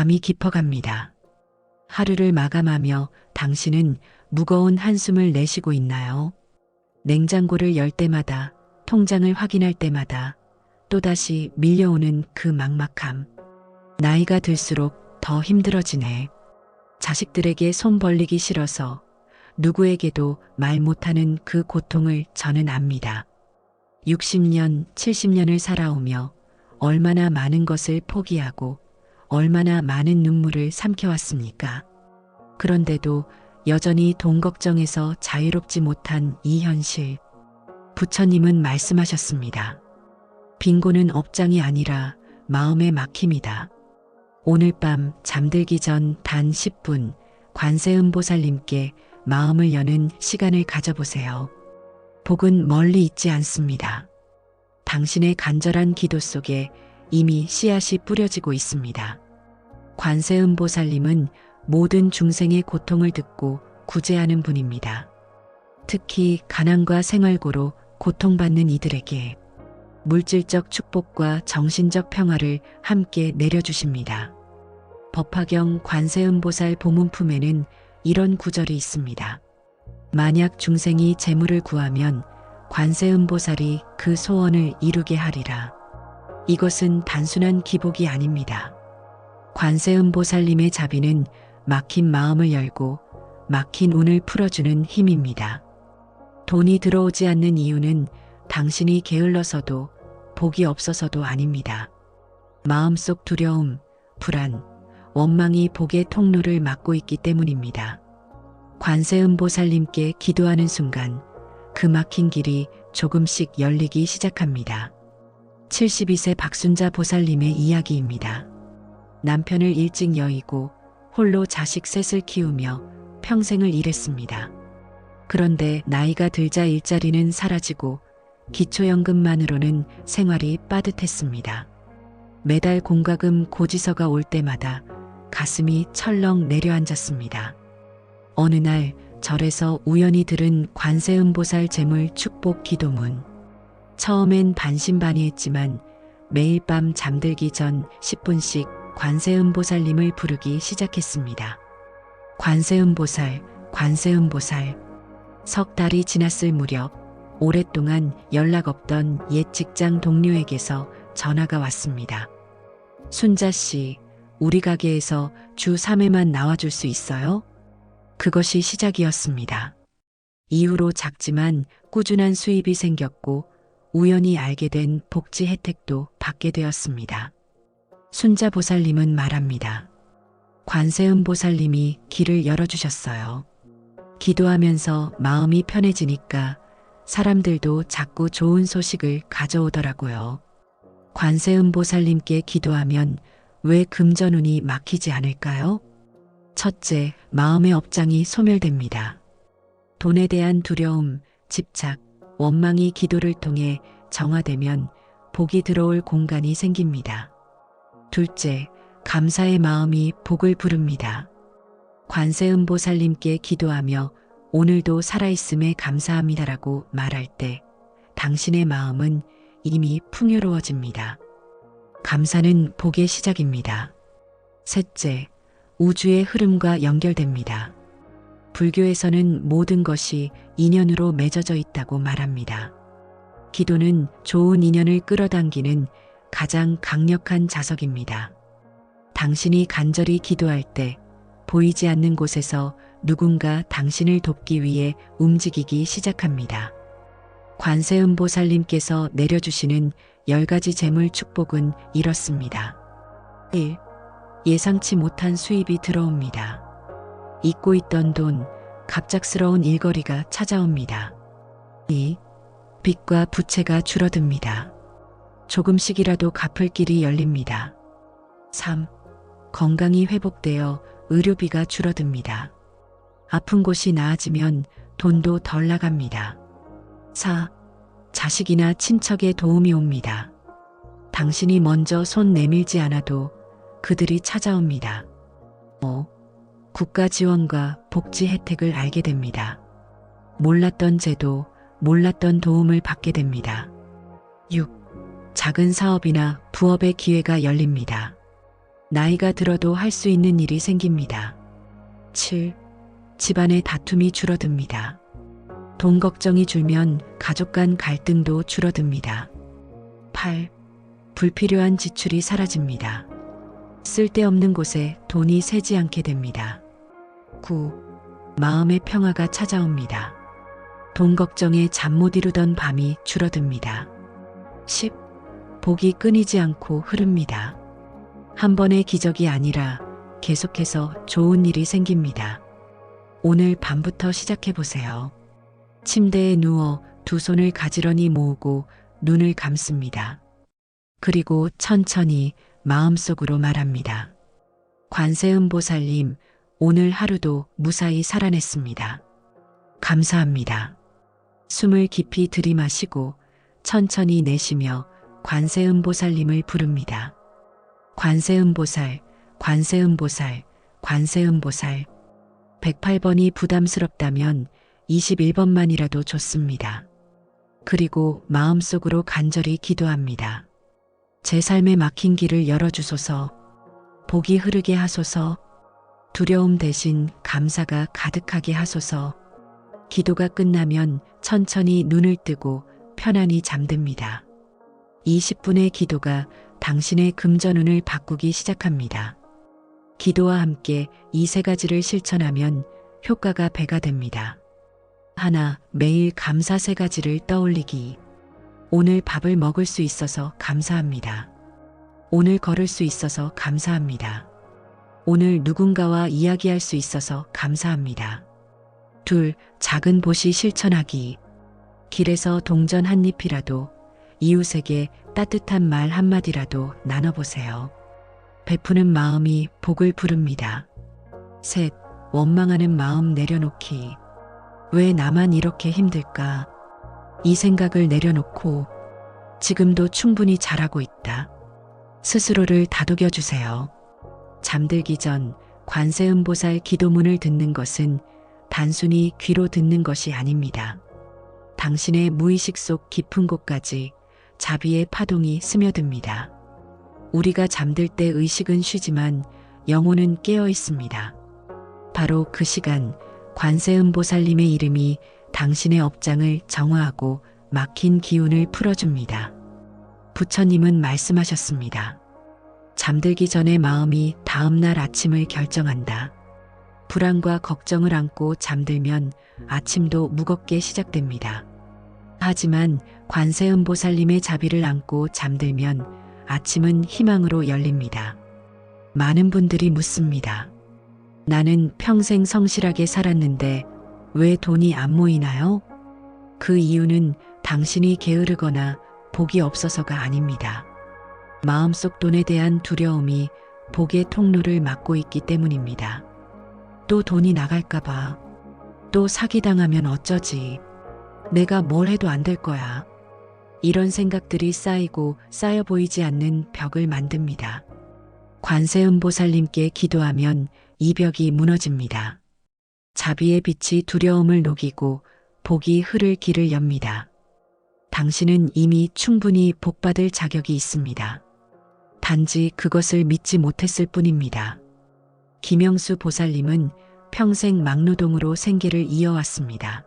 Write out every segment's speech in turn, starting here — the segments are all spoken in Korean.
밤이 깊어갑니다. 하루를 마감하며 당신은 무거운 한숨을 내쉬고 있나요? 냉장고를 열 때마다, 통장을 확인할 때마다 또다시 밀려오는 그 막막함. 나이가 들수록 더 힘들어지네. 자식들에게 손 벌리기 싫어서 누구에게도 말 못하는 그 고통을 저는 압니다. 60년, 70년을 살아오며 얼마나 많은 것을 포기하고 얼마나 많은 눈물을 삼켜왔습니까? 그런데도 여전히 돈 걱정에서 자유롭지 못한 이 현실. 부처님은 말씀하셨습니다. 빈곤은 업장이 아니라 마음의 막힘이다. 오늘 밤 잠들기 전 단 10분 관세음보살님께 마음을 여는 시간을 가져보세요. 복은 멀리 있지 않습니다. 당신의 간절한 기도 속에 이미 씨앗이 뿌려지고 있습니다. 관세음보살님은 모든 중생의 고통을 듣고 구제하는 분입니다. 특히 가난과 생활고로 고통받는 이들에게 물질적 축복과 정신적 평화를 함께 내려주십니다. 법화경 관세음보살 보문품에는 이런 구절이 있습니다. 만약 중생이 재물을 구하면 관세음보살이 그 소원을 이루게 하리라. 이것은 단순한 기복이 아닙니다. 관세음보살님의 자비는 막힌 마음을 열고 막힌 운을 풀어주는 힘입니다. 돈이 들어오지 않는 이유는 당신이 게을러서도 복이 없어서도 아닙니다. 마음속 두려움, 불안, 원망이 복의 통로를 막고 있기 때문입니다. 관세음보살님께 기도하는 순간 그 막힌 길이 조금씩 열리기 시작합니다. 72세 박순자 보살님의 이야기입니다. 남편을 일찍 여의고 홀로 자식 셋을 키우며 평생을 일했습니다. 그런데 나이가 들자 일자리는 사라지고 기초연금만으로는 생활이 빠듯했습니다. 매달 공과금 고지서가 올 때마다 가슴이 철렁 내려앉았습니다. 어느 날 절에서 우연히 들은 관세음보살 재물 축복 기도문. 처음엔 반신반의했지만 매일 밤 잠들기 전 10분씩 관세음보살님을 부르기 시작했습니다. 관세음보살, 관세음보살. 석 달이 지났을 무렵 오랫동안 연락 없던 옛 직장 동료에게서 전화가 왔습니다. 순자 씨, 우리 가게에서 주 3회만 나와줄 수 있어요? 그것이 시작이었습니다. 이후로 작지만 꾸준한 수입이 생겼고 우연히 알게 된 복지 혜택도 받게 되었습니다. 순자 보살님은 말합니다. 관세음보살님이 길을 열어주셨어요. 기도하면서 마음이 편해지니까 사람들도 자꾸 좋은 소식을 가져오더라고요. 관세음보살님께 기도하면 왜 금전운이 막히지 않을까요? 첫째, 마음의 업장이 소멸됩니다. 돈에 대한 두려움, 집착, 원망이 기도를 통해 정화되면 복이 들어올 공간이 생깁니다. 둘째, 감사의 마음이 복을 부릅니다. 관세음보살님께 기도하며 오늘도 살아있음에 감사합니다라고 말할 때 당신의 마음은 이미 풍요로워집니다. 감사는 복의 시작입니다. 셋째, 우주의 흐름과 연결됩니다. 불교에서는 모든 것이 인연으로 맺어져 있다고 말합니다. 기도는 좋은 인연을 끌어당기는 가장 강력한 자석입니다. 당신이 간절히 기도할 때 보이지 않는 곳에서 누군가 당신을 돕기 위해 움직이기 시작합니다. 관세음보살님께서 내려주시는 10가지 재물 축복은 이렇습니다. 1. 예상치 못한 수입이 들어옵니다. 잊고 있던 돈, 갑작스러운 일거리가 찾아옵니다. 2. 빚과 부채가 줄어듭니다. 조금씩이라도 갚을 길이 열립니다. 3. 건강이 회복되어 의료비가 줄어듭니다. 아픈 곳이 나아지면 돈도 덜 나갑니다. 4. 자식이나 친척의 도움이 옵니다. 당신이 먼저 손 내밀지 않아도 그들이 찾아옵니다. 5. 국가 지원과 복지 혜택을 알게 됩니다. 몰랐던 제도, 몰랐던 도움을 받게 됩니다. 6. 작은 사업이나 부업의 기회가 열립니다. 나이가 들어도 할 수 있는 일이 생깁니다. 7. 집안의 다툼이 줄어듭니다. 돈 걱정이 줄면 가족 간 갈등도 줄어듭니다. 8. 불필요한 지출이 사라집니다. 쓸데없는 곳에 돈이 새지 않게 됩니다. 9. 마음의 평화가 찾아옵니다. 돈 걱정에 잠 못 이루던 밤이 줄어듭니다. 10. 복이 끊이지 않고 흐릅니다. 한 번의 기적이 아니라 계속해서 좋은 일이 생깁니다. 오늘 밤부터 시작해 보세요. 침대에 누워 두 손을 가지런히 모으고 눈을 감습니다. 그리고 천천히 마음속으로 말합니다. 관세음보살님, 오늘 하루도 무사히 살아냈습니다. 감사합니다. 숨을 깊이 들이마시고 천천히 내쉬며 관세음보살님을 부릅니다. 관세음보살, 관세음보살, 관세음보살. 108번이 부담스럽다면 21번만이라도 좋습니다. 그리고 마음속으로 간절히 기도합니다. 제 삶에 막힌 길을 열어주소서. 복이 흐르게 하소서. 두려움 대신 감사가 가득하게 하소서. 기도가 끝나면 천천히 눈을 뜨고 편안히 잠듭니다. 20분의 기도가 당신의 금전운을 바꾸기 시작합니다. 기도와 함께 이 세 가지를 실천하면 효과가 배가 됩니다. 하나, 매일 감사 세 가지를 떠올리기. 오늘 밥을 먹을 수 있어서 감사합니다. 오늘 걸을 수 있어서 감사합니다. 오늘 누군가와 이야기할 수 있어서 감사합니다. 둘, 작은 보시 실천하기. 길에서 동전 한 입이라도, 이웃에게 따뜻한 말 한마디라도 나눠보세요. 베푸는 마음이 복을 부릅니다. 셋, 원망하는 마음 내려놓기. 왜 나만 이렇게 힘들까? 이 생각을 내려놓고 지금도 충분히 잘하고 있다. 스스로를 다독여 주세요. 잠들기 전 관세음보살 기도문을 듣는 것은 단순히 귀로 듣는 것이 아닙니다. 당신의 무의식 속 깊은 곳까지 자비의 파동이 스며듭니다. 우리가 잠들 때 의식은 쉬지만 영혼은 깨어 있습니다. 바로 그 시간 관세음보살님의 이름이 당신의 업장을 정화하고 막힌 기운을 풀어줍니다. 부처님은 말씀하셨습니다. 잠들기 전에 마음이 다음날 아침을 결정한다. 불안과 걱정을 안고 잠들면 아침도 무겁게 시작됩니다. 하지만 관세음보살님의 자비를 안고 잠들면 아침은 희망으로 열립니다. 많은 분들이 묻습니다. 나는 평생 성실하게 살았는데 왜 돈이 안 모이나요? 그 이유는 당신이 게으르거나 복이 없어서가 아닙니다. 마음속 돈에 대한 두려움이 복의 통로를 막고 있기 때문입니다. 또 돈이 나갈까봐, 또 사기당하면 어쩌지, 내가 뭘 해도 안 될 거야. 이런 생각들이 쌓이고 쌓여 보이지 않는 벽을 만듭니다. 관세음보살님께 기도하면 이 벽이 무너집니다. 자비의 빛이 두려움을 녹이고 복이 흐를 길을 엽니다. 당신은 이미 충분히 복받을 자격이 있습니다. 단지 그것을 믿지 못했을 뿐입니다. 김영수 보살님은 평생 막노동으로 생계를 이어왔습니다.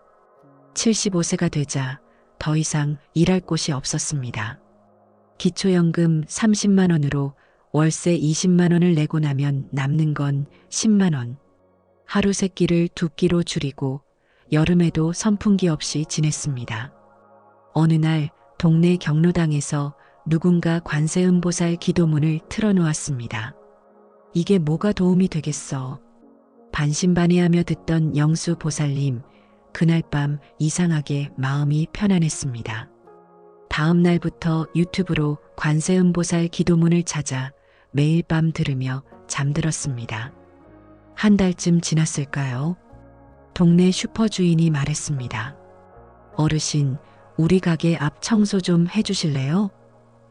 75세가 되자 더 이상 일할 곳이 없었습니다. 기초연금 30만 원으로 월세 20만 원을 내고 나면 남는 건 10만 원. 하루 세 끼를 두 끼로 줄이고 여름에도 선풍기 없이 지냈습니다. 어느 날 동네 경로당에서 누군가 관세음보살 기도문을 틀어놓았습니다. 이게 뭐가 도움이 되겠어? 반신반의하며 듣던 영수 보살님, 그날 밤 이상하게 마음이 편안했습니다. 다음 날부터 유튜브로 관세음보살 기도문을 찾아 매일 밤 들으며 잠들었습니다. 한 달쯤 지났을까요? 동네 슈퍼 주인이 말했습니다. 어르신, 우리 가게 앞 청소 좀 해주실래요?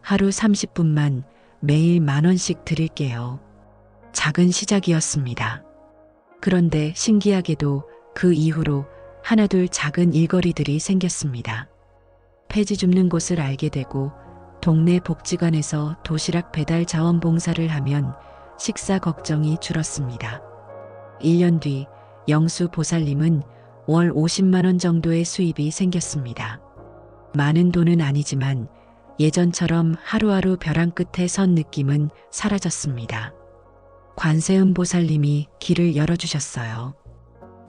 하루 30분만 매일 10,000원씩 드릴게요. 작은 시작이었습니다. 그런데 신기하게도 그 이후로 하나둘 작은 일거리들이 생겼습니다. 폐지 줍는 곳을 알게 되고 동네 복지관에서 도시락 배달 자원봉사를 하면 식사 걱정이 줄었습니다. 1년 뒤 영수 보살님은 월 50만 원 정도의 수입이 생겼습니다. 많은 돈은 아니지만 예전처럼 하루하루 벼랑 끝에 선 느낌은 사라졌습니다. 관세음 보살님이 길을 열어주셨어요.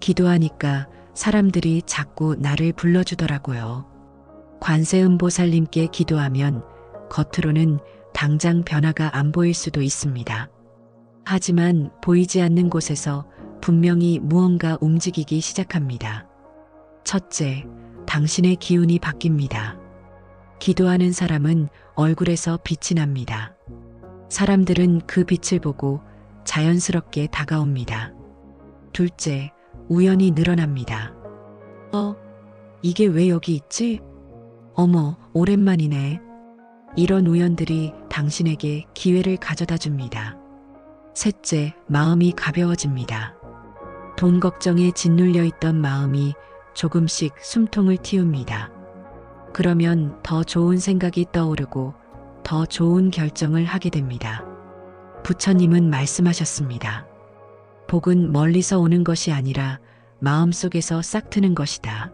기도하니까 사람들이 자꾸 나를 불러주더라고요. 관세음 보살님께 기도하면 겉으로는 당장 변화가 안 보일 수도 있습니다. 하지만 보이지 않는 곳에서 분명히 무언가 움직이기 시작합니다. 첫째, 당신의 기운이 바뀝니다. 기도하는 사람은 얼굴에서 빛이 납니다. 사람들은 그 빛을 보고 자연스럽게 다가옵니다. 둘째, 우연이 늘어납니다. 이게 왜 여기 있지? 어머, 오랜만이네. 이런 우연들이 당신에게 기회를 가져다 줍니다. 셋째, 마음이 가벼워집니다. 돈 걱정에 짓눌려 있던 마음이 조금씩 숨통을 틔웁니다. 그러면 더 좋은 생각이 떠오르고 더 좋은 결정을 하게 됩니다. 부처님은 말씀하셨습니다. 복은 멀리서 오는 것이 아니라 마음속에서 싹트는 것이다.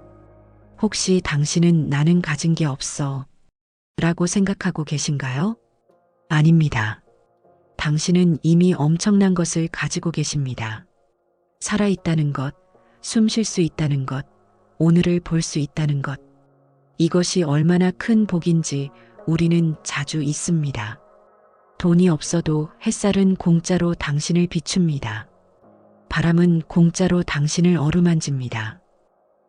혹시 당신은 나는 가진 게 없어 라고 생각하고 계신가요? 아닙니다. 당신은 이미 엄청난 것을 가지고 계십니다. 살아있다는 것, 숨 쉴 수 있다는 것, 오늘을 볼 수 있다는 것. 이것이 얼마나 큰 복인지 우리는 자주 잊습니다. 돈이 없어도 햇살은 공짜로 당신을 비춥니다. 바람은 공짜로 당신을 어루만집니다.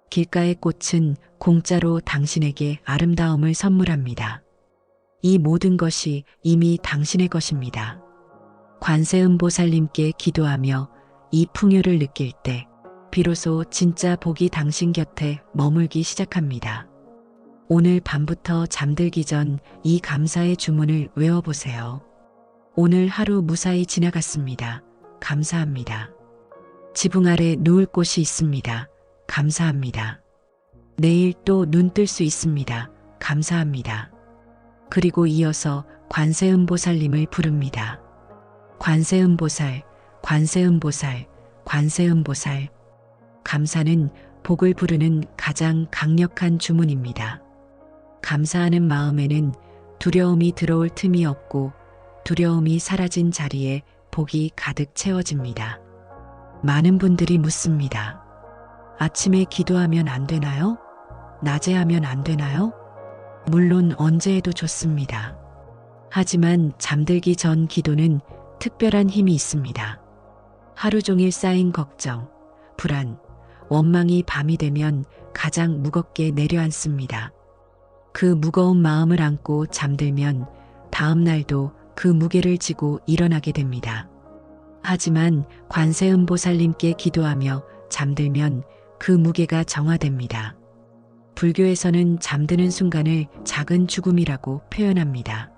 길가의 꽃은 공짜로 당신에게 아름다움을 선물합니다. 이 모든 것이 이미 당신의 것입니다. 관세음 보살님께 기도하며 이 풍요를 느낄 때 비로소 진짜 복이 당신 곁에 머물기 시작합니다. 오늘 밤부터 잠들기 전 이 감사의 주문을 외워보세요. 오늘 하루 무사히 지나갔습니다. 감사합니다. 지붕 아래 누울 곳이 있습니다. 감사합니다. 내일 또 눈 뜰 수 있습니다. 감사합니다. 그리고 이어서 관세음 보살님을 부릅니다. 관세음 보살, 관세음 보살, 관세음 보살. 감사는 복을 부르는 가장 강력한 주문입니다. 감사하는 마음에는 두려움이 들어올 틈이 없고 두려움이 사라진 자리에 복이 가득 채워집니다. 많은 분들이 묻습니다. 아침에 기도하면 안 되나요? 낮에 하면 안 되나요? 물론 언제 해도 좋습니다. 하지만 잠들기 전 기도는 특별한 힘이 있습니다. 하루 종일 쌓인 걱정, 불안, 원망이 밤이 되면 가장 무겁게 내려앉습니다. 그 무거운 마음을 안고 잠들면 다음 날도 그 무게를 지고 일어나게 됩니다. 하지만 관세음 보살님께 기도하며 잠들면 그 무게가 정화됩니다. 불교에서는 잠드는 순간을 작은 죽음이라고 표현합니다.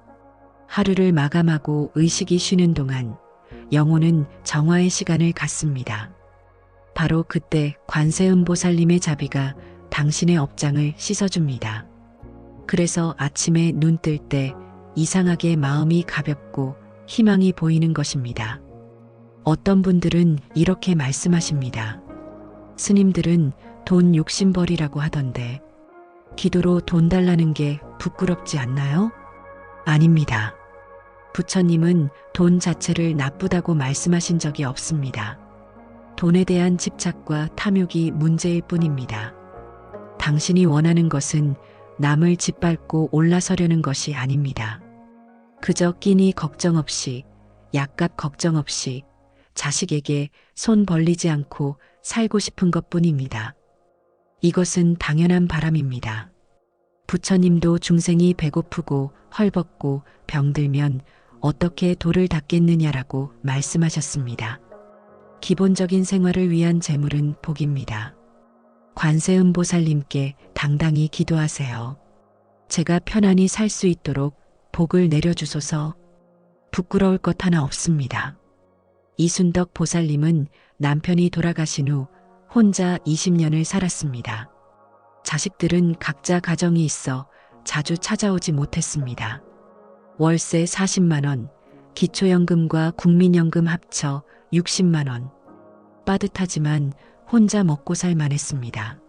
하루를 마감하고 의식이 쉬는 동안 영혼은 정화의 시간을 갖습니다. 바로 그때 관세음 보살님의 자비가 당신의 업장을 씻어줍니다. 그래서 아침에 눈 뜰 때 이상하게 마음이 가볍고 희망이 보이는 것입니다. 어떤 분들은 이렇게 말씀하십니다. 스님들은 돈 욕심벌이라고 하던데 기도로 돈 달라는 게 부끄럽지 않나요? 아닙니다. 부처님은 돈 자체를 나쁘다고 말씀하신 적이 없습니다. 돈에 대한 집착과 탐욕이 문제일 뿐입니다. 당신이 원하는 것은 남을 짓밟고 올라서려는 것이 아닙니다. 그저 끼니 걱정 없이, 약값 걱정 없이 자식에게 손 벌리지 않고 살고 싶은 것뿐입니다. 이것은 당연한 바람입니다. 부처님도 중생이 배고프고 헐벗고 병들면 어떻게 도를 닦겠느냐라고 말씀하셨습니다. 기본적인 생활을 위한 재물은 복입니다. 관세음 보살님께 당당히 기도하세요. 제가 편안히 살 수 있도록 복을 내려주소서. 부끄러울 것 하나 없습니다. 이순덕 보살님은 남편이 돌아가신 후 혼자 20년을 살았습니다. 자식들은 각자 가정이 있어 자주 찾아오지 못했습니다. 월세 40만 원, 기초연금과 국민연금 합쳐 60만 원. 빠듯하지만 혼자 먹고 살만했습니다.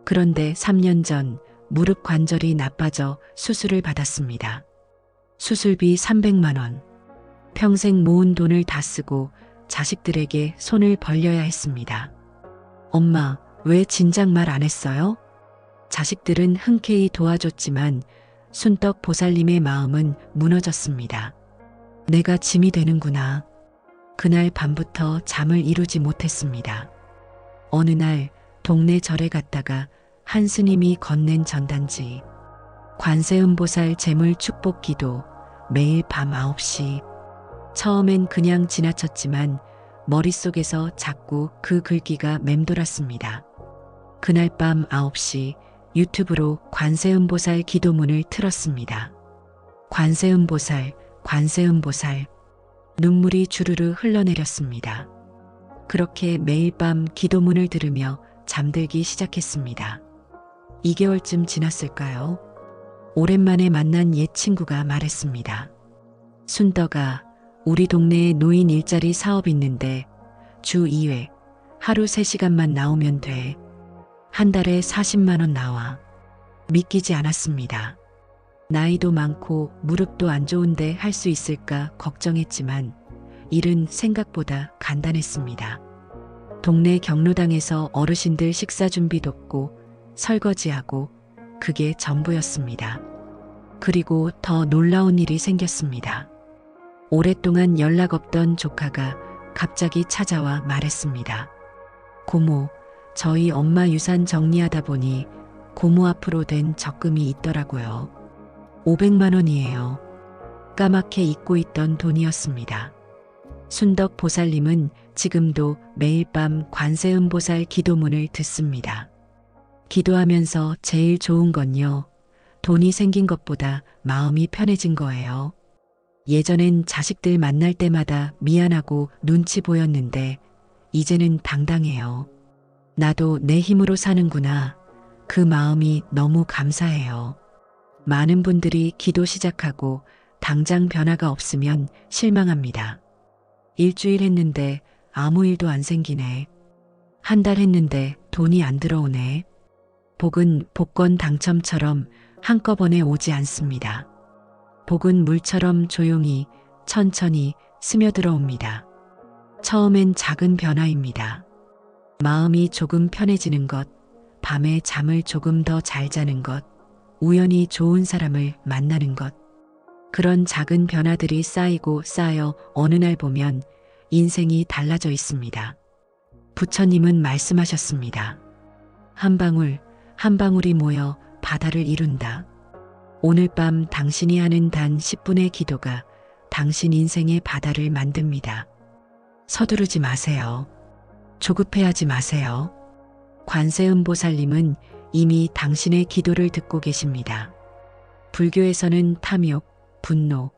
그런데 3년 전 무릎 관절이 나빠져 수술을 받았습니다. 수술비 300만 원. 평생 모은 돈을 다 쓰고 자식들에게 손을 벌려야 했습니다. 엄마, 왜 진작 말 안 했어요? 자식들은 흔쾌히 도와줬지만 순떡 보살님의 마음은 무너졌습니다. 내가 짐이 되는구나. 그날 밤부터 잠을 이루지 못했습니다. 어느 날 동네 절에 갔다가 한 스님이 건넨 전단지. 관세음보살 재물 축복 기도 매일 밤 9시. 처음엔 그냥 지나쳤지만 머릿속에서 자꾸 그 글귀가 맴돌았습니다. 그날 밤 9시 유튜브로 관세음보살 기도문을 틀었습니다. 관세음보살, 관세음보살. 눈물이 주르르 흘러내렸습니다. 그렇게 매일 밤 기도문을 들으며 잠들기 시작했습니다. 2개월쯤 지났을까요? 오랜만에 만난 옛 친구가 말했습니다. 순떡아, 우리 동네에 노인 일자리 사업 있는데 주 2회, 하루 3시간만 나오면 돼. 한 달에 40만 원 나와. 믿기지 않았습니다. 나이도 많고 무릎도 안 좋은데 할 수 있을까 걱정했지만 일은 생각보다 간단했습니다. 동네 경로당에서 어르신들 식사 준비 돕고 설거지하고 그게 전부였습니다. 그리고 더 놀라운 일이 생겼습니다. 오랫동안 연락 없던 조카가 갑자기 찾아와 말했습니다. 고모, 저희 엄마 유산 정리하다 보니 고모 앞으로 된 적금이 있더라고요. 500만 원이에요. 까맣게 잊고 있던 돈이었습니다. 순덕 보살님은 지금도 매일 밤 관세음보살 기도문을 듣습니다. 기도하면서 제일 좋은 건요, 돈이 생긴 것보다 마음이 편해진 거예요. 예전엔 자식들 만날 때마다 미안하고 눈치 보였는데 이제는 당당해요. 나도 내 힘으로 사는구나. 그 마음이 너무 감사해요. 많은 분들이 기도 시작하고 당장 변화가 없으면 실망합니다. 일주일 했는데 아무 일도 안 생기네. 한 달 했는데 돈이 안 들어오네. 복은 복권 당첨처럼 한꺼번에 오지 않습니다. 복은 물처럼 조용히 천천히 스며들어 옵니다. 처음엔 작은 변화입니다. 마음이 조금 편해지는 것, 밤에 잠을 조금 더 잘 자는 것, 우연히 좋은 사람을 만나는 것. 그런 작은 변화들이 쌓이고 쌓여 어느 날 보면 인생이 달라져 있습니다. 부처님은 말씀하셨습니다. 한 방울, 한 방울이 모여 바다를 이룬다. 오늘 밤 당신이 하는 단 10분의 기도가 당신 인생의 바다를 만듭니다. 서두르지 마세요. 조급해하지 마세요. 관세음보살님은 이미 당신의 기도를 듣고 계십니다. 불교에서는 탐욕, 분노,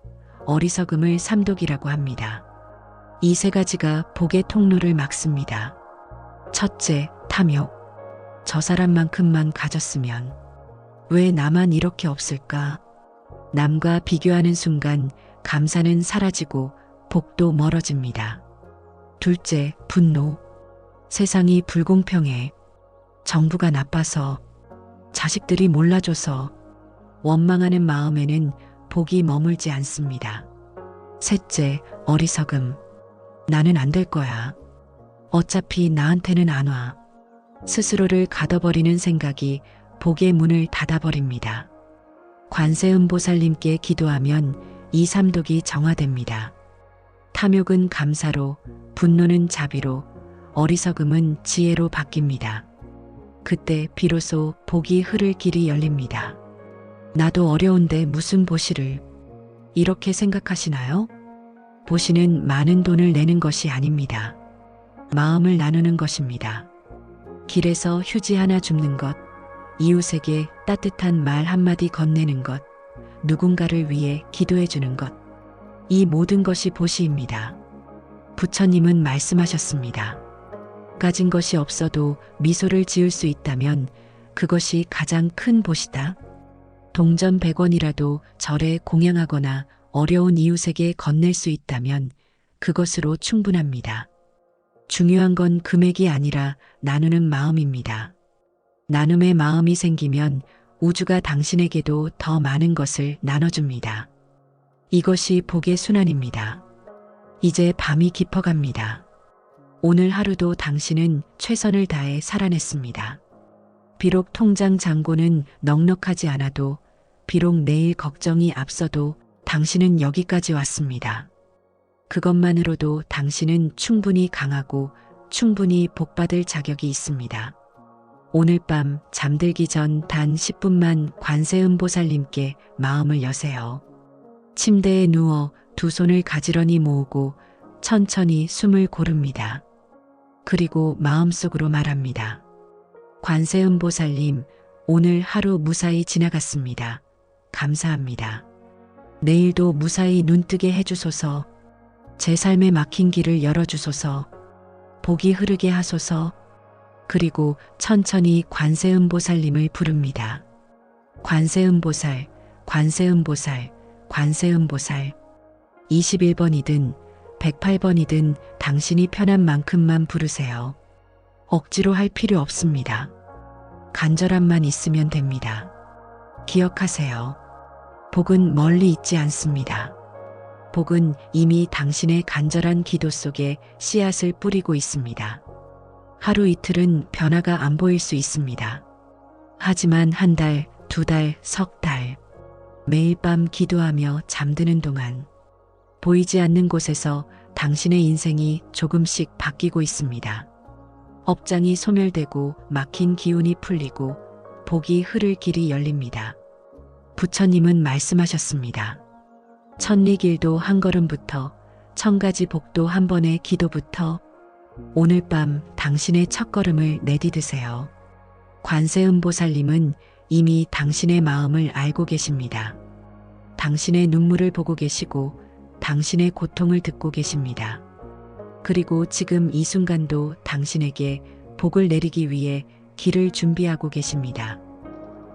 어리석음을 삼독이라고 합니다. 이 세 가지가 복의 통로를 막습니다. 첫째, 탐욕. 저 사람만큼만 가졌으면 왜 나만 이렇게 없을까? 남과 비교하는 순간 감사는 사라지고 복도 멀어집니다. 둘째, 분노. 세상이 불공평해. 정부가 나빠서, 자식들이 몰라줘서 원망하는 마음에는 복이 머물지 않습니다. 셋째, 어리석음. 나는 안 될 거야. 어차피 나한테는 안 와. 스스로를 가둬버리는 생각이 복의 문을 닫아버립니다. 관세음보살님께 기도하면 이 삼독이 정화됩니다. 탐욕은 감사로, 분노는 자비로, 어리석음은 지혜로 바뀝니다. 그때 비로소 복이 흐를 길이 열립니다. 나도 어려운데 무슨 보시를. 이렇게 생각하시나요? 보시는 많은 돈을 내는 것이 아닙니다. 마음을 나누는 것입니다. 길에서 휴지 하나 줍는 것, 이웃에게 따뜻한 말 한마디 건네는 것, 누군가를 위해 기도해 주는 것. 이 모든 것이 보시입니다. 부처님은 말씀하셨습니다. 가진 것이 없어도 미소를 지을 수 있다면 그것이 가장 큰 보시다. 동전 100원이라도 절에 공양하거나 어려운 이웃에게 건넬 수 있다면 그것으로 충분합니다. 중요한 건 금액이 아니라 나누는 마음입니다. 나눔의 마음이 생기면 우주가 당신에게도 더 많은 것을 나눠줍니다. 이것이 복의 순환입니다. 이제 밤이 깊어갑니다. 오늘 하루도 당신은 최선을 다해 살아냈습니다. 비록 통장 잔고는 넉넉하지 않아도, 비록 내일 걱정이 앞서도 당신은 여기까지 왔습니다. 그것만으로도 당신은 충분히 강하고 충분히 복받을 자격이 있습니다. 오늘 밤 잠들기 전 단 10분만 관세음보살님께 마음을 여세요. 침대에 누워 두 손을 가지런히 모으고 천천히 숨을 고릅니다. 그리고 마음속으로 말합니다. 관세음보살님, 오늘 하루 무사히 지나갔습니다. 감사합니다. 내일도 무사히 눈뜨게 해주소서. 제 삶에 막힌 길을 열어주소서. 복이 흐르게 하소서. 그리고 천천히 관세음보살님을 부릅니다. 관세음보살, 관세음보살, 관세음보살. 21번이든 108번이든 당신이 편한 만큼만 부르세요. 억지로 할 필요 없습니다. 간절함만 있으면 됩니다. 기억하세요. 복은 멀리 있지 않습니다. 복은 이미 당신의 간절한 기도 속에 씨앗을 뿌리고 있습니다. 하루 이틀은 변화가 안 보일 수 있습니다. 하지만 한 달, 두 달, 석 달, 매일 밤 기도하며 잠드는 동안 보이지 않는 곳에서 당신의 인생이 조금씩 바뀌고 있습니다. 업장이 소멸되고 막힌 기운이 풀리고 복이 흐를 길이 열립니다. 부처님은 말씀하셨습니다. 천리길도 한 걸음부터, 천가지 복도 한 번의 기도부터. 오늘 밤 당신의 첫걸음을 내디드세요. 관세음보살님은 이미 당신의 마음을 알고 계십니다. 당신의 눈물을 보고 계시고 당신의 고통을 듣고 계십니다. 그리고 지금 이 순간도 당신에게 복을 내리기 위해 길을 준비하고 계십니다.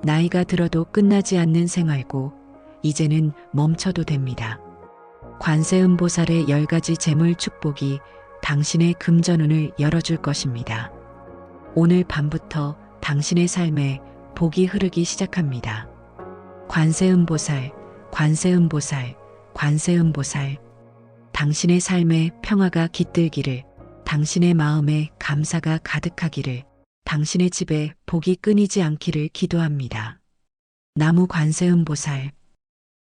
나이가 들어도 끝나지 않는 생활고 이제는 멈춰도 됩니다. 관세음보살의 10가지 재물 축복이 당신의 금전운을 열어줄 것입니다. 오늘 밤부터 당신의 삶에 복이 흐르기 시작합니다. 관세음보살, 관세음보살, 관세음보살. 당신의 삶에 평화가 깃들기를, 당신의 마음에 감사가 가득하기를, 당신의 집에 복이 끊이지 않기를 기도합니다. 나무 관세음보살.